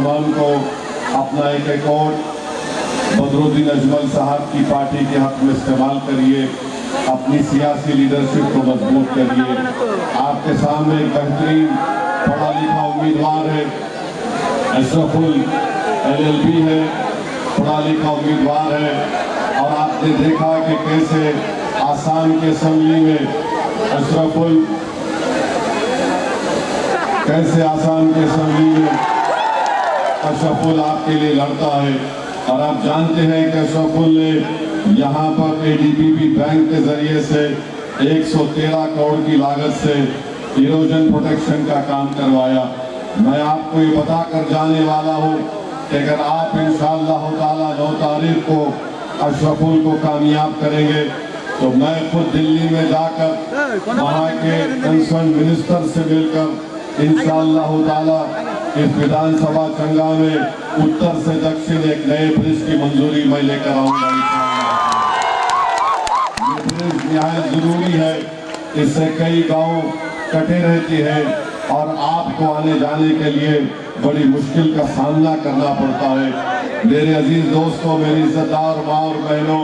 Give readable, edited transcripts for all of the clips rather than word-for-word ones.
सामान को अपना एक वोट बदरुद्दीन अजमल साहब की पार्टी के हक में इस्तेमाल करिए, अपनी सियासी लीडरशिप को मजबूत करिए। आपके सामने एक बेहतरीन पढ़ा लिखा उम्मीदवार है, अशरफुल LLB है, पढ़ा लिखा उम्मीदवार है, और आपने देखा कि कैसे आसाम के असेंबली में अशरफुल अशरफुल आपके लिए लड़ता है। और आप जानते हैं कि अशरफुल ने यहाँ पर ADBB बैंक के जरिए से 113 करोड़ की लागत से इरोजन प्रोटेक्शन का काम करवाया। मैं आपको ये बता कर जाने वाला हूँ कि अगर आप इंशाअल्लाह ताला 9 तारीख को अशरफुल को कामयाब करेंगे तो मैं खुद दिल्ली में जाकर वहाँ के कंसर्न मिनिस्टर से मिलकर इंशाअल्लाह ताला इस विधानसभा चंगा में उत्तर से दक्षिण एक नए ब्रिज की मंजूरी मैं लेकर आऊंगा। ये ब्रिज निहायत जरूरी है, इससे कई गांव कटे रहते हैं और आपको आने जाने के लिए बड़ी मुश्किल का सामना करना पड़ता है। मेरे अजीज दोस्तों, मेरी इज्जतदार माँ और बहनों,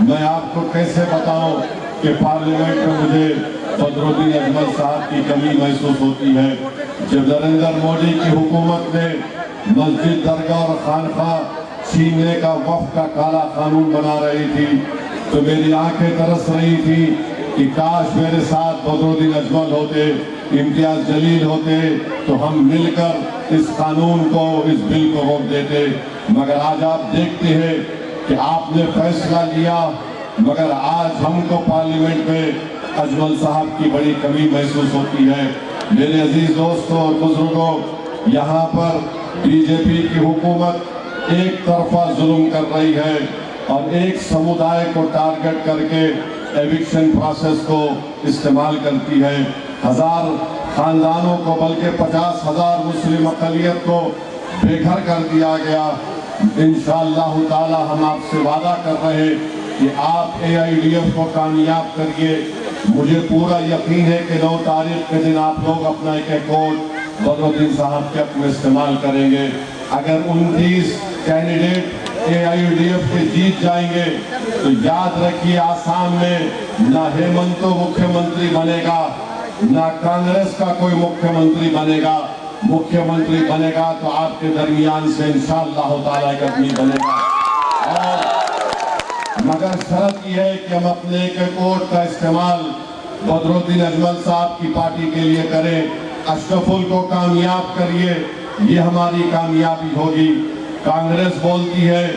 मैं आपको कैसे बताऊं कि पार्लियामेंट में मुझे बदरुद्दीन अजमल साहब की कमी महसूस होती है। जब नरेंद्र मोदी की हुकूमत ने मस्जिद, दरगाह और खानखा छीनने का वक्फ का काला कानून बना रही थी तो मेरी आंखें तरस रही थी कि काश मेरे साथ बदरुद्दीन अजमल होते, इम्तियाज जलील होते तो हम मिलकर इस कानून को, इस बिल को रोक देते। मगर आज आप देखते हैं कि आपने फैसला लिया, मगर आज हमको पार्लियामेंट में अजमल साहब की बड़ी कमी महसूस होती है। मेरे अजीज दोस्तों और बुजुर्गों, यहाँ पर बीजेपी की हुकूमत एक तरफा जुल्म कर रही है और एक समुदाय को टारगेट करके एविक्शन प्रोसेस को इस्तेमाल करती है। 1000 खानदानों को, बल्कि 50,000 मुस्लिम अक़लियत को बेघर कर दिया गया। इंशाअल्लाह ताला हम आपसे वादा कर रहे हैं कि आप AIDF को कामयाब करिए। मुझे पूरा यकीन है कि 9 तारीख के दिन आप लोग अपना एक वोट बदरुद्दीन साहब के हक में इस्तेमाल करेंगे। अगर 29 कैंडिडेट AIDF के जीत जाएंगे तो याद रखिए, आसाम में ना हेमंत मुख्यमंत्री बनेगा, ना कांग्रेस का कोई मुख्यमंत्री बनेगा। मुख्यमंत्री बनेगा तो आपके दरमियान से इंशाअल्लाह ताला एक आदमी बनेगा। और मगर शर्त यह है कि हम अपने एक वोट का इस्तेमाल बदरुद्दीन अजमल साहब की पार्टी के लिए करें। अशरफुल को कामयाब करिए, ये हमारी कामयाबी होगी। कांग्रेस बोलती है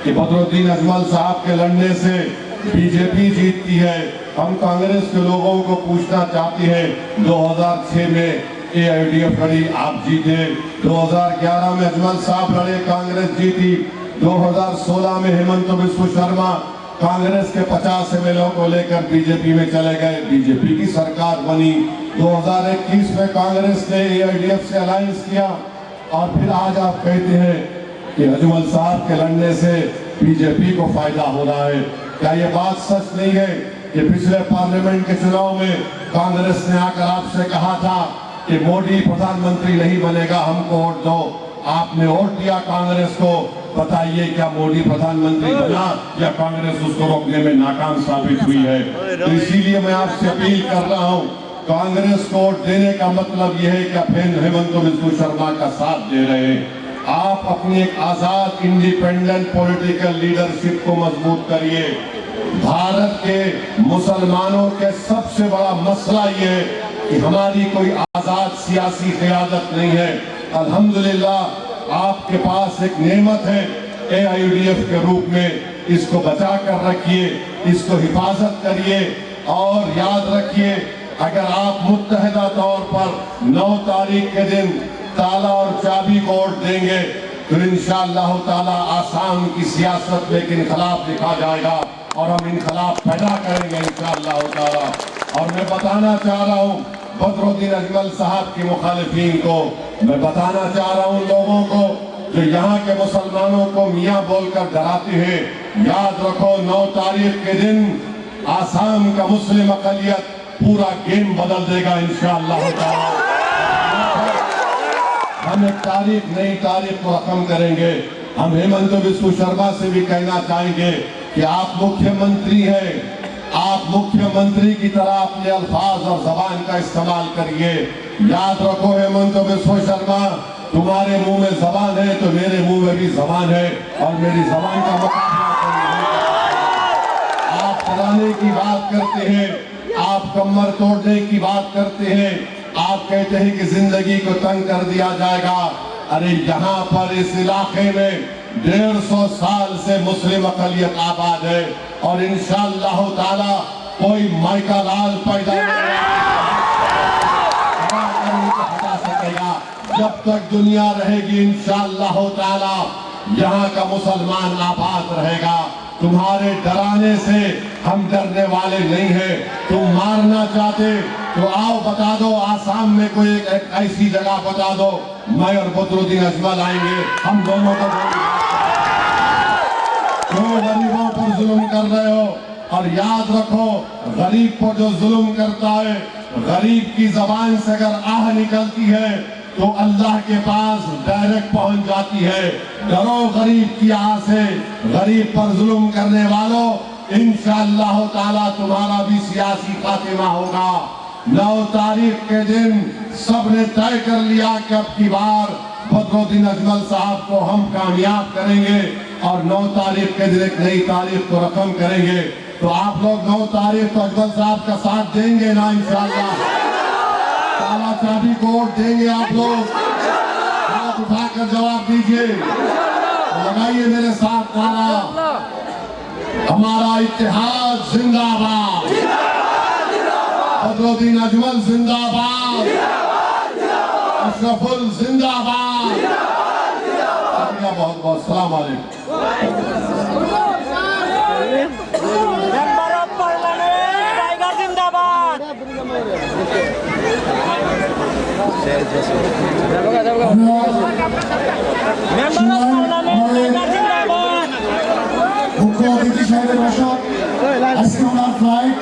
कि बदरुद्दीन अजमल साहब के लड़ने से बीजेपी जीतती है। हम कांग्रेस के लोगों को पूछना चाहते हैं, 2006 में AIDF लड़ी, आप जीते। 2011 में अजमल साहब लड़े, कांग्रेस जीती। 2016 में हेमंत बिस्व शर्मा कांग्रेस के 50 MLA को लेकर बीजेपी में चले गए, बीजेपी की सरकार बनी। 2021 में कांग्रेस ने AIDF से अलायंस किया और फिर आज आप कहते हैं कि अजमल साहब के लड़ने से बीजेपी को फायदा हो रहा है। क्या ये बात सच नहीं है कि पिछले पार्लियामेंट के चुनाव में कांग्रेस ने आकर आपसे कहा था कि मोदी प्रधानमंत्री नहीं बनेगा, हमको वोट दो। आपने वोट दिया कांग्रेस को। बताइए क्या मोदी प्रधानमंत्री बना या कांग्रेस उसको रोकने में नाकाम साबित हुई है? तो इसीलिए मैं आपसे अपील कर रहा हूं, कांग्रेस को वोट देने का मतलब यह है कि आप हेमंत बिस्व शर्मा का साथ दे रहे हैं। आप अपनी एक आजाद इंडिपेंडेंट पॉलिटिकल लीडरशिप को मजबूत करिए। भारत के मुसलमानों के सबसे बड़ा मसला ये है कि हमारी कोई आजाद सियासी क़यादत नहीं है। अल्हम्दुलिल्लाह आपके पास एक नेमत है AIDF के रूप में, इसको बचा कर रखिए, इसको हिफाजत करिए और याद रखिए, अगर आप मुत्तहिदा तौर पर 9 तारीख के दिन ताला और चाबी को वोट देंगे तो इंशाअल्लाह ताला आसाम की सियासत में एक इनकलाब दिखा जाएगा और हम इनकलाब पैदा करेंगे इंशाअल्लाह ताला। और मैं बताना चाह रहा हूँ बदरुद्दीन अजमल साहब की मुखालिफिन को, मैं बताना चाह रहा हूँ लोगों को जो यहाँ के मुसलमानों को मियाँ बोलकर डराते हैं, याद रखो 9 तारीख के दिन आसाम का मुस्लिम अक़लियत पूरा गेम बदल देगा इंशाअल्लाह ताला। हम एक तारीख, नई तारीख को रकम करेंगे। हम हेमंत बिस्व शर्मा से भी कहना चाहेंगे कि आप मुख्यमंत्री हैं, आप मुख्यमंत्री की तरह अपने अल्फाज और जबान का इस्तेमाल करिए। याद रखो हेमंत बिस्व शर्मा, तुम्हारे मुंह में जबान है तो मेरे मुंह में भी जबान है और मेरी जबान का मुकाबला आप चलाने की बात करते हैं, आप कमर तोड़ने की बात करते हैं, आप कहते हैं कि जिंदगी को तंग कर दिया जाएगा। अरे यहाँ पर इस इलाके में 150 साल से मुस्लिम अक़लियत आबाद है और इंशाअल्लाह ताला कोई माइका लाल पैदा हटा सकेगा। जब तक दुनिया रहेगी इंशाअल्लाह ताला यहाँ का मुसलमान आबाद रहेगा। तुम्हारे डराने से हम डरने वाले नहीं हैं। तुम मारना चाहते तो आओ बता दो, आसाम में कोई एक ऐसी जगह बता दो, मैं और बदरुद्दीन अजमल आएंगे, हम दोनों को क्यों गरीबों पर जुल्म कर रहे हो। और याद रखो, गरीब पर जो जुल्म करता है, गरीब की जबान से अगर आह निकलती है तो अल्लाह के पास डायरेक्ट पहुंच जाती है। डरो गरीब की आह से, गरीब पर जुल्म करने वालों, इंशाअल्लाह ताला तुम्हारा भी सियासी खातिमा होगा। 9 तारीख के दिन सबने तय कर लिया कि अब की बार बदरुद्दीन अजमल साहब को हम कामयाब करेंगे और 9 तारीख के दिन एक नई तारीख को रकम करेंगे। तो आप लोग 9 तारीख को अजमल साहब का साथ देंगे ना? इंशाअल्लाह ताला चाबी को वोट देंगे आप लोग? हाथ उठाकर जवाब दीजिए, लगाइए मेरे साथ नारा, हमारा इत्तेहाद जिंदाबाद, बदरुद्दीन अजमल जिंदाबाद, अशरफुल जिंदाबाद। बहुत बहुत सलाम वालेकुम। मेंबर ऑफ पार्लियामेंट टाइगर जिंदाबाद। मेंबर ऑफ पार्लियामेंट टाइगर जिंदाबाद। मुख्य अतिथि साहेब बसक, আজকে ওনার ফ্লাইট